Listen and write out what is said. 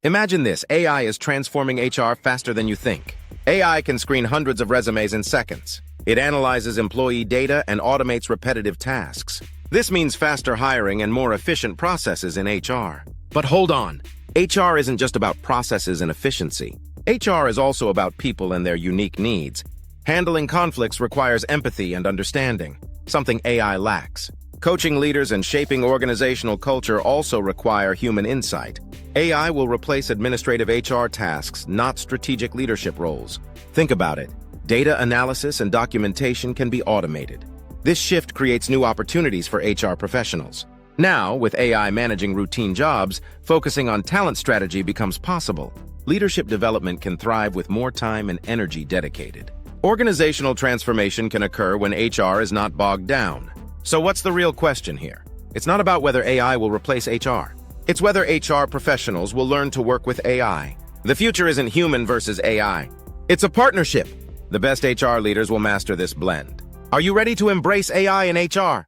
Imagine this, AI is transforming HR faster than you think. AI can screen hundreds of resumes in seconds. It analyzes employee data and automates repetitive tasks. This means faster hiring and more efficient processes in HR. But hold on, HR isn't just about processes and efficiency. HR is also about people and their unique needs. Handling conflicts requires empathy and understanding, something AI lacks. Coaching leaders and shaping organizational culture also require human insight. AI will replace administrative HR tasks, not strategic leadership roles. Think about it. Data analysis and documentation can be automated. This shift creates new opportunities for HR professionals. Now, with AI managing routine jobs, focusing on talent strategy becomes possible. Leadership development can thrive with more time and energy dedicated. Organizational transformation can occur when HR is not bogged down. So what's the real question here? It's not about whether AI will replace HR. It's whether HR professionals will learn to work with AI. The future isn't human versus AI. It's a partnership. The best HR leaders will master this blend. Are you ready to embrace AI in HR?